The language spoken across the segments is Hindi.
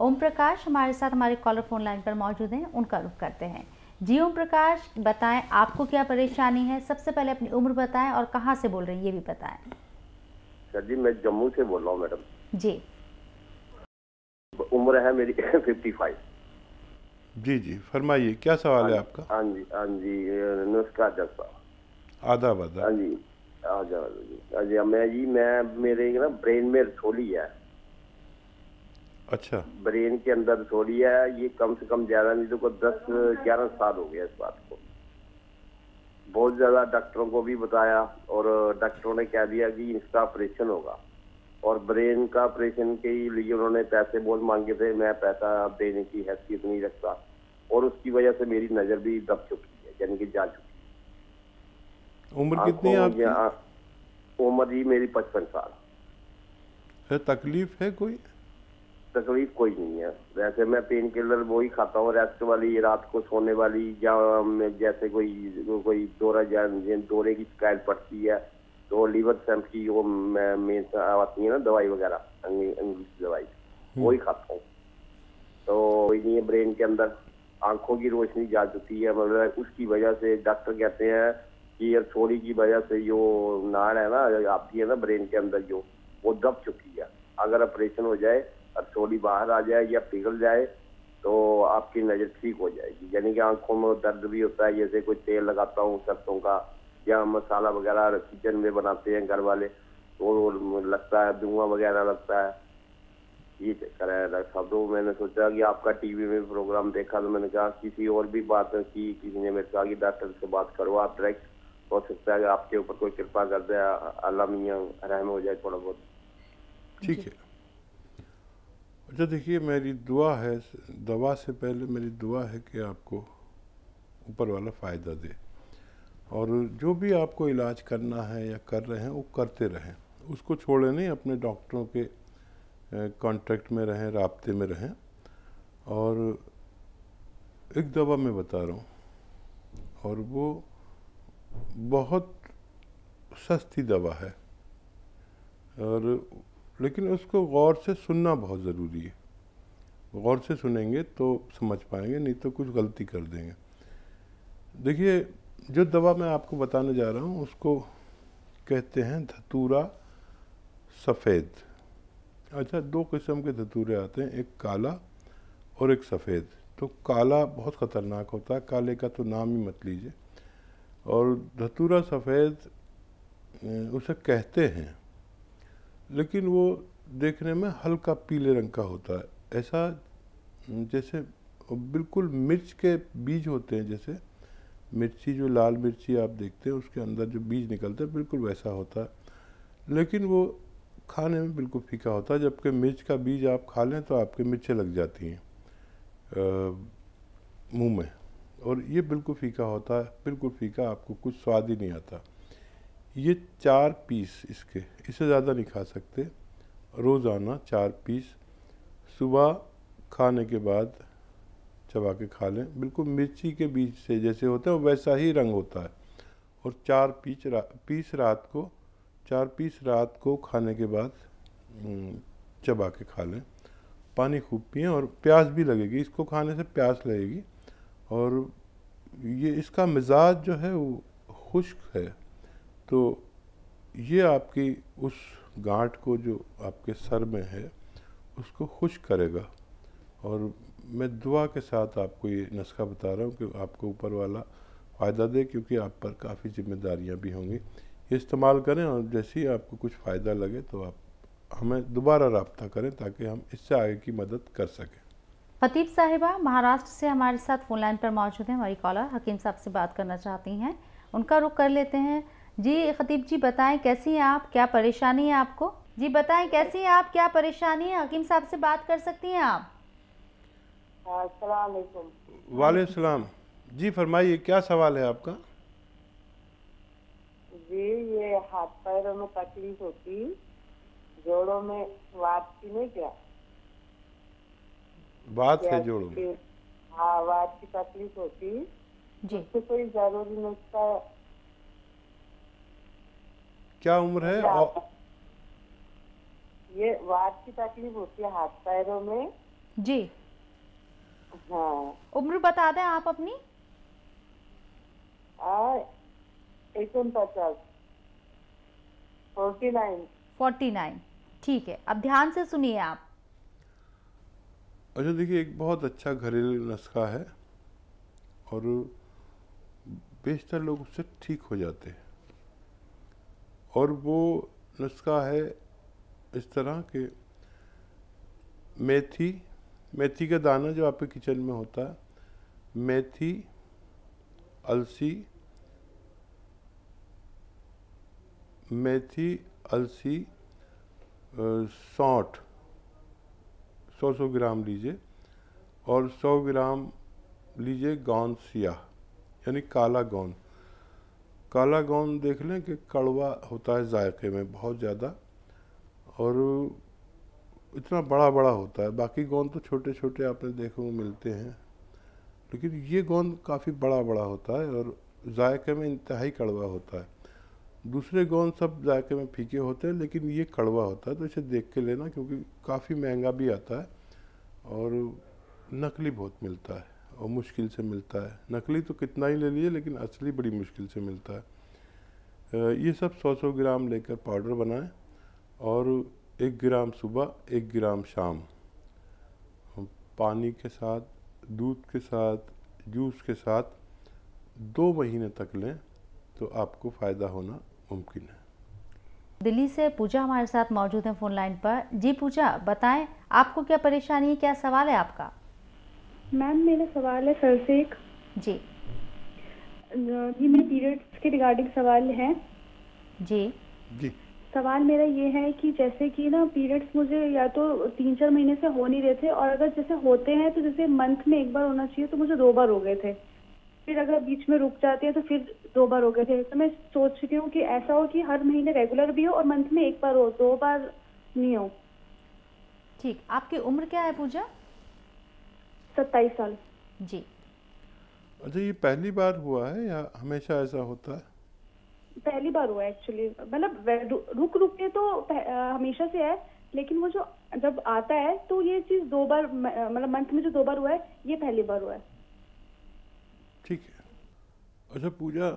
ओम प्रकाश हमारे साथ हमारे कॉलर फोन लाइन पर मौजूद हैं, उनका रुख करते हैं। जी ओम प्रकाश, बताएं आपको क्या परेशानी है। सबसे पहले अपनी उम्र बताएं और कहां से बोल रही हैं ये भी बताएं। सर जी मैं जम्मू से बोल रहा हूँ मैडम जी। उम्र है मेरी 55। जी जी फरमाइए, क्या सवाल है आपका? हाँ जी नमस्कार जज साहब। आदाब हाँ आदाब। जी हाँ जी मैं मेरे ना ब्रेन में रसोली है। अच्छा। ब्रेन के अंदर रसोली है, ये कम से कम ज्यादा नहीं तो 10-11 साल हो गया इस बात को। बहुत ज्यादा डॉक्टरों को भी बताया और डॉक्टरों ने कह दिया कि इसका ऑपरेशन होगा, और ब्रेन का ऑपरेशन के लिए उन्होंने पैसे बहुत मांगे थे। मैं पैसा देने की हैसियत नहीं रखता, और उसकी वजह से मेरी नजर भी दब चुकी है, यानी कि जा चुकी है। उम्र कितनी है आपकी? उम्र जी मेरी 55 साल है। तकलीफ है कोई? तकलीफ कोई नहीं है। वैसे मैं पेन किलर वही खाता हूँ, रेस्ट वाली, रात को सोने वाली, या जैसे कोई दौरे की शिकायत पड़ती है तो लीवर सैम्प की वो में आती है ना दवाई वगैरह, इंग्लिश दवाई, वही खाता हूँ। तो वही नहीं है, ब्रेन के अंदर आंखों की रोशनी जा चुकी है। मतलब उसकी वजह से डॉक्टर कहते हैं कि रसोली की वजह से जो नाड़ है ना आती है ना ब्रेन के अंदर, जो वो दब चुकी है। अगर ऑपरेशन हो जाए, रसोली बाहर आ जाए या पिघल जाए तो आपकी नजर ठीक हो जाएगी। यानी कि आंखों में दर्द भी होता है, जैसे कोई तेल लगाता हूँ सरसों का या मसाला वगैरह किचन में बनाते हैं घर वाले, तो लगता है धुआं वगैरह लगता है। ये चक्कर है डॉक्टर साहब। तो मैंने सोचा कि आपका टीवी में प्रोग्राम देखा तो मैंने कहा किसी और भी बात की, किसी ने मेरे कहा कि डॉक्टर से बात करो आप डायरेक्ट, हो सकता है कि आपके ऊपर कोई कृपा कर दे, अल्लाह मियां रहम हो जाए थोड़ा बहुत। ठीक है। अच्छा देखिए, मेरी दुआ है, दवा से पहले मेरी दुआ है कि आपको ऊपर वाला फ़ायदा दे, और जो भी आपको इलाज करना है या कर रहे हैं वो करते रहें, उसको छोड़े नहीं, अपने डॉक्टरों के कांटेक्ट में रहें, राब्ते में रहें। और एक दवा मैं बता रहा हूँ, और वो बहुत सस्ती दवा है, और लेकिन उसको गौर से सुनना बहुत ज़रूरी है। गौर से सुनेंगे तो समझ पाएंगे, नहीं तो कुछ गलती कर देंगे। देखिए, जो दवा मैं आपको बताने जा रहा हूँ उसको कहते हैं धतूरा सफ़ेद। अच्छा, दो किस्म के धतूरे आते हैं, एक काला और एक सफ़ेद। तो काला बहुत ख़तरनाक होता है, काले का तो नाम ही मत लीजिए। और धतूरा सफ़ेद उसे कहते हैं, लेकिन वो देखने में हल्का पीले रंग का होता है, ऐसा जैसे बिल्कुल मिर्च के बीज होते हैं, जैसे मिर्ची, जो लाल मिर्ची आप देखते हैं उसके अंदर जो बीज निकलते हैं बिल्कुल वैसा होता है, लेकिन वो खाने में बिल्कुल फीका होता है। जबकि मिर्च का बीज आप खा लें तो आपके मिर्चें लग जाती हैं मुंह में, और ये बिल्कुल फीका होता है, बिल्कुल फीका, आपको कुछ स्वाद ही नहीं आता। ये 4 पीस इसके, इससे ज़्यादा नहीं खा सकते, रोज़ाना 4 पीस सुबह खाने के बाद चबा के खा लें। बिल्कुल मिर्ची के बीज से जैसे होता है वैसा ही रंग होता है। और 4 पीस रात को खाने के बाद चबा के खा लें। पानी खूब पिएं, और प्यास भी लगेगी, इसको खाने से प्यास लगेगी। और ये इसका मिजाज जो है वो खुश्क है, तो ये आपकी उस गांठ को जो आपके सर में है उसको खुश्क करेगा। और मैं दुआ के साथ आपको ये नुस्खा बता रहा हूँ कि आपको ऊपर वाला फ़ायदा दे, क्योंकि आप पर काफ़ी जिम्मेदारियाँ भी होंगी। ये इस्तेमाल करें, और जैसे ही आपको कुछ फ़ायदा लगे तो आप हमें दोबारा रब्ता करें ताकि हम इससे आगे की मदद कर सकें। फतीब साहिबा महाराष्ट्र से हमारे साथ फोन लाइन पर मौजूद हैं। हमारी कॉलर हकीम साहब से बात करना चाहती हैं, उनका रुख कर लेते हैं। जी खतीब जी, बताएं कैसी हैं आप, क्या परेशानी है आपको? जी बताएं कैसी हैं आप, क्या परेशानी है? हकीम साहब से बात कर सकती हैं आप। अस्सलाम वालेकुम। वालेकुम सलाम। जी फरमाइए, क्या सवाल है आपका? जी ये हाथ पैरों में तकलीफ होती, जोड़ों में वात की नहीं क्या? बात है जोड़ों में? हाँ, वात की तकलीफ होती जी। उससे कोई जरूरी नुस्खा? क्या उम्र है? ये वात की तकलीफ होती है हाथ पैरों में, जी। हाँ। उम्र बता दें आप अपनी। 49, 49। 49। ठीक है, अब ध्यान से सुनिए आप। अच्छा देखिए, एक बहुत अच्छा घरेलू नुस्खा है और बेशतर लोग उससे ठीक हो जाते हैं। और वो नुस्खा है इस तरह के मेथी का दाना जो आपके किचन में होता है, मेथी, अलसी, सौंठ 100 ग्राम लीजिए और 100 ग्राम लीजिए गोंद सियाह यानी काला गोंद। काला गोंद देख लें कि कड़वा होता है जायके में बहुत ज़्यादा और इतना बड़ा बड़ा होता है। बाकी गोंद तो छोटे छोटे आपने देखो मिलते हैं, लेकिन ये गोंद काफ़ी बड़ा बड़ा होता है और जायके में इंतहाई कड़वा होता है। दूसरे गोंद सब जायके में फीके होते हैं, लेकिन ये कड़वा होता है, तो इसे देख के लेना क्योंकि काफ़ी महंगा भी आता है और नकली बहुत मिलता है और मुश्किल से मिलता है। नकली तो कितना ही ले लिए, लेकिन असली बड़ी मुश्किल से मिलता है। ये सब 100 ग्राम लेकर पाउडर बनाएं और 1 ग्राम सुबह 1 ग्राम शाम पानी के साथ, दूध के साथ, जूस के साथ 2 महीने तक लें तो आपको फ़ायदा होना मुमकिन है। दिल्ली से पूजा हमारे साथ मौजूद हैं फोन लाइन पर। जी पूजा, बताएं आपको क्या परेशानी है, क्या सवाल है आपका? मैम मेरा सवाल है सर से एक। जी। ये मेरे पीरियड्स के रिगार्डिंग सवाल है। जी। जी। सवाल मेरा ये है कि जैसे कि ना पीरियड्स मुझे या तो 3-4 महीने से हो नहीं रहे थे, और अगर जैसे होते हैं तो जैसे मंथ में 1 बार होना चाहिए, तो मुझे 2 बार हो गए थे। फिर अगर बीच में रुक जाते हैं तो फिर 2 बार हो गए थे। तो मैं सोच रही हूँ कि ऐसा हो कि हर महीने रेगुलर भी हो और मंथ में 1 बार हो, 2 बार नहीं हो। ठीक, आपकी उम्र क्या है पूजा? 27 साल। जी। अच्छा, ये पहली बार हुआ है या हमेशा ऐसा होता है? पहली बार हुआ है एक्चुअली, मतलब रुक रुक के तो हमेशा से है, लेकिन वो जो जब आता है तो ये चीज 2 बार, मतलब मंथ में जो 2 बार हुआ है, ये पहली बार हुआ है। ठीक है। अच्छा पूजा,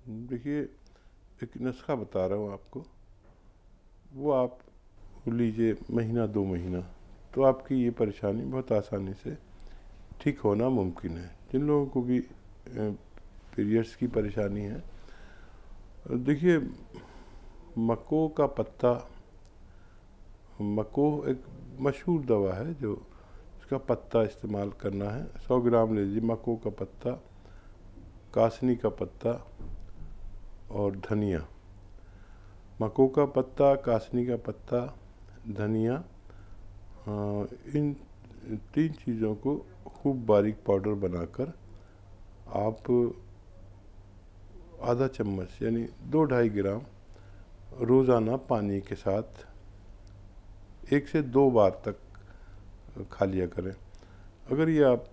देखिए एक नुस्खा बता रहा हूँ आपको, वो आप लीजिए महीना 2 महीना, तो आपकी ये परेशानी बहुत आसानी से ठीक होना मुमकिन है। जिन लोगों को भी पीरियड्स की परेशानी है, देखिए मको का पत्ता, मको एक मशहूर दवा है जो इसका पत्ता इस्तेमाल करना है। 100 ग्राम ले लीजिए मको का पत्ता, कासनी का पत्ता और धनिया। मको का पत्ता, कासनी का पत्ता, धनिया, इन 3 चीज़ों को खूब बारीक पाउडर बनाकर आप आधा चम्मच यानी 2-2.5 ग्राम रोज़ाना पानी के साथ 1 से 2 बार तक खा लिया करें। अगर ये आप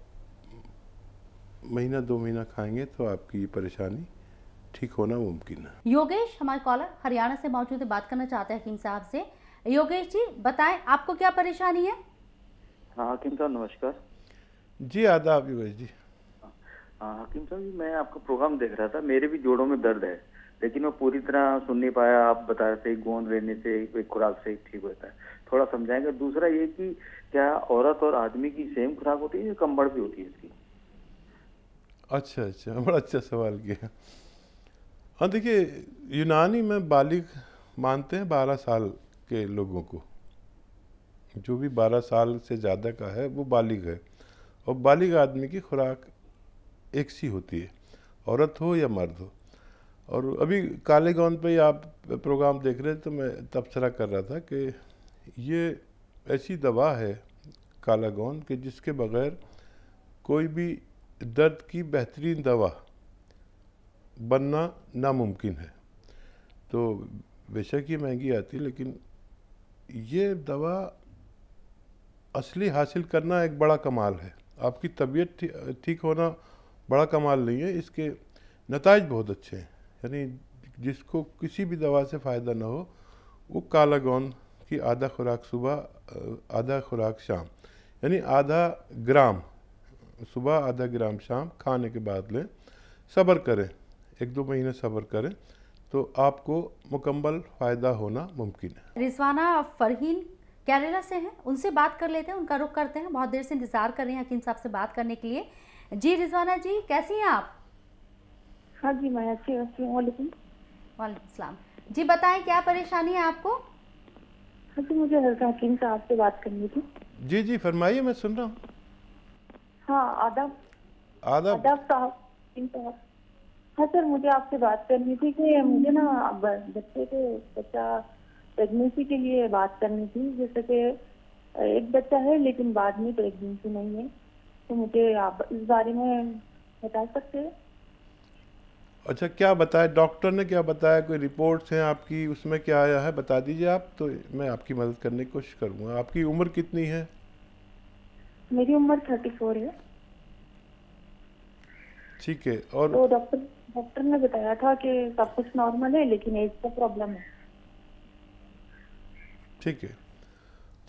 महीना 2 महीना खाएंगे तो आपकी ये परेशानी ठीक होना मुमकिन है। योगेश हमारे कॉलर हरियाणा से मौजूद है, बात करना चाहते हैं हकीम साहब से। योगेश जी बताएं आपको क्या परेशानी है? हाँ हकीम साहब नमस्कार। जी आदाब योगेश जी। हाँ हकीम साहब जी, मैं आपका प्रोग्राम देख रहा था। मेरे भी जोड़ों में दर्द है, लेकिन मैं पूरी तरह सुन नहीं पाया। आप बता रहे थे गोंद लेने से, एक खुराक से ठीक होता है, थोड़ा समझाएंगे। दूसरा ये कि क्या औरत और आदमी की सेम खुराक होती है या कम बढ़ भी होती है इसकी? अच्छा, बड़ा अच्छा सवाल किया। हाँ देखिए, यूनानी में बालिग मानते हैं 12 साल के लोगों को। जो भी 12 साल से ज़्यादा का है वो बालिग है, और बालिग आदमी की खुराक एक सी होती है, औरत हो या मर्द हो। और अभी काले गोंद पे ही आप प्रोग्राम देख रहे थे तो मैं तबसरा कर रहा था कि ये ऐसी दवा है काला गोंद कि जिसके बगैर कोई भी दर्द की बेहतरीन दवा बनना नामुमकिन है। तो बेशक ये महंगी आती है, लेकिन ये दवा असली हासिल करना एक बड़ा कमाल है। आपकी तबीयत ठीक होना बड़ा कमाल नहीं है, इसके नताइज बहुत अच्छे हैं। यानी जिसको किसी भी दवा से फ़ायदा ना हो वो काला गोंद कि आधा खुराक सुबह आधा खुराक शाम, यानी आधा ग्राम सुबह आधा ग्राम शाम खाने के बाद लें। सब्र करें, 1-2 महीने सब्र करें तो आपको मुकम्मल फ़ायदा होना मुमकिन है। रिजवाना फरहीन केरला से हैं, उनसे बात कर लेते हैं, उनका रुख करते हैं। बहुत देर से इंतज़ार कर रहे हैं हकीम साहब से बात करने के लिए। जी रिजवाना जी, कैसी हैं आप? हाँ जी, मैं अच्छी हूँ। वालेकुम सलाम जी, बताएं क्या परेशानी है आपको? हाँ जी, मुझे हकीम साहब से बात करनी थी। जी जी फरमाइए, मैं सुन रहा हूँ। हाँ, आदाब साहब। हाँ सर, मुझे आपसे बात करनी थी कि मुझे ना बच्चा प्रेगनेंसी के लिए बात करनी थी। जैसे कि एक बच्चा है लेकिन बाद में प्रेगनेंसी नहीं है, तो मुझे आप इस बारे में बता सकते हैं? अच्छा, क्या बताया डॉक्टर ने, क्या बताया? कोई रिपोर्ट्स हैं आपकी, उसमें क्या आया है बता दीजिए आप, तो मैं आपकी मदद करने की कोशिश करूँगा। आपकी उम्र कितनी है? मेरी उम्र 34 है। ठीक है। और तो डॉक्टर ने बताया था कि सब कुछ नॉर्मल है लेकिन एज का प्रॉब्लम है। ठीक है।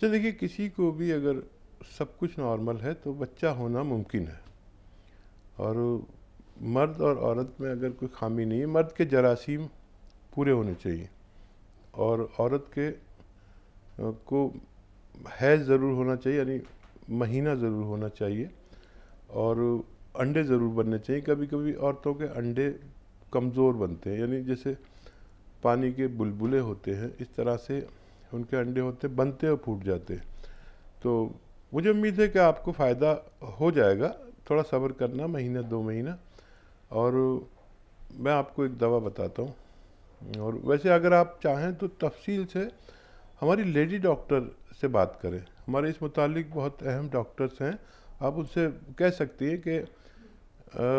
तो देखिए, किसी को भी अगर सब कुछ नॉर्मल है तो बच्चा होना मुमकिन है। और मर्द और औरत में अगर कोई खामी नहीं है, मर्द के जरासीम पूरे होने चाहिए और औरत के को हैज़ ज़रूर होना चाहिए, यानी महीना ज़रूर होना चाहिए, और अंडे ज़रूर बनने चाहिए। कभी कभी औरतों के अंडे कमज़ोर बनते हैं, यानी जैसे पानी के बुलबुले होते हैं इस तरह से उनके अंडे होते, बनते और फूट जाते हैं। तो मुझे उम्मीद है कि आपको फ़ायदा हो जाएगा। थोड़ा सब्र करना, 1-2 महीना, और मैं आपको एक दवा बताता हूँ। और वैसे अगर आप चाहें तो तफसील से हमारी लेडी डॉक्टर से बात करें। हमारे इस मुतालिक बहुत अहम डॉक्टर्स हैं, आप उनसे कह सकती हैं कि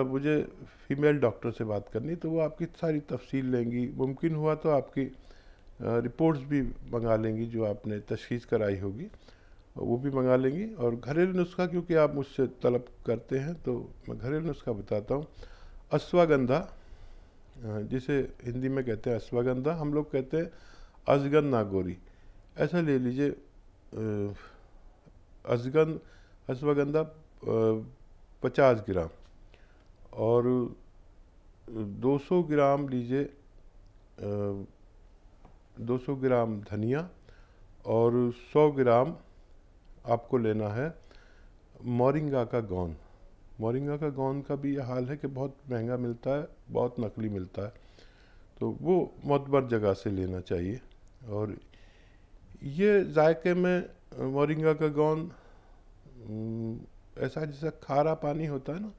मुझे फ़ीमेल डॉक्टर से बात करनी, तो वो आपकी सारी तफसील लेंगी। मुमकिन हुआ तो आपकी रिपोर्ट्स भी मंगा लेंगी, जो आपने तशख़ीस कराई होगी वो भी मंगा लेंगी। और घरेलू नुस्खा, क्योंकि आप मुझसे तलब करते हैं, तो मैं घरेलू नुस्खा बताता हूँ। अश्वगंधा, जिसे हिंदी में कहते हैं अश्वगंधा, हम लोग कहते हैं अजगन नागौरी, ऐसा ले लीजिए। अश्वगंधा 50 ग्राम, और 200 ग्राम लीजिए, 200 ग्राम धनिया, और 100 ग्राम आपको लेना है मोरिंगा का गोंद। मोरिंगा का गोंद का भी ये हाल है कि बहुत महंगा मिलता है, बहुत नकली मिलता है, तो वो मोतबर जगह से लेना चाहिए। और ये जायके में मोरिंगा का गोंद ऐसा जैसा खारा पानी होता है ना,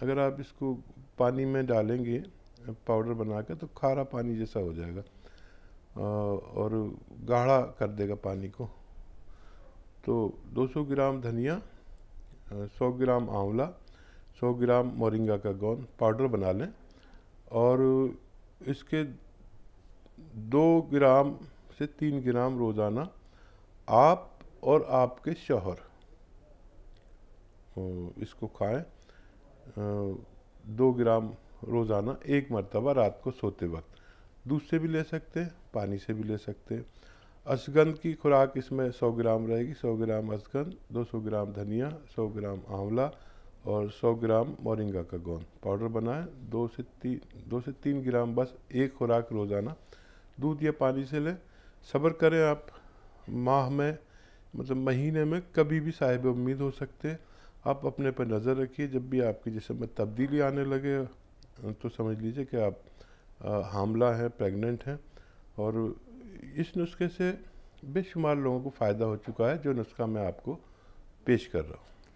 अगर आप इसको पानी में डालेंगे पाउडर बना के तो खारा पानी जैसा हो जाएगा और गाढ़ा कर देगा पानी को। तो 200 ग्राम धनिया, 100 ग्राम आंवला, 100 ग्राम मोरिंगा का गोंद पाउडर बना लें, और इसके 2 ग्राम से 3 ग्राम रोज़ाना आप और आपके शौहर इसको खाएं। 2 ग्राम रोज़ाना, एक मरतबा रात को सोते वक्त। दूध से भी ले सकते हैं, पानी से भी ले सकते हैं। अश्वगंध की खुराक इसमें 100 ग्राम रहेगी। 100 ग्राम अश्वगंध, 200 ग्राम धनिया, 100 ग्राम आंवला और 100 ग्राम मोरिंगा का गोंद पाउडर बनाएं। 2 से 3 ग्राम बस एक खुराक रोज़ाना दूध या पानी से लें। सब्र करें आप, माह में मतलब महीने में कभी भी साहिब उम्मीद हो सकते हैं। आप अपने पर नज़र रखिए, जब भी आपके जिस्म में तब्दीली आने लगे तो समझ लीजिए कि आप हामला हैं, प्रेग्नेंट हैं। और इस नुस्खे से बेशुमार लोगों को फ़ायदा हो चुका है, जो नुस्खा मैं आपको पेश कर रहा हूँ।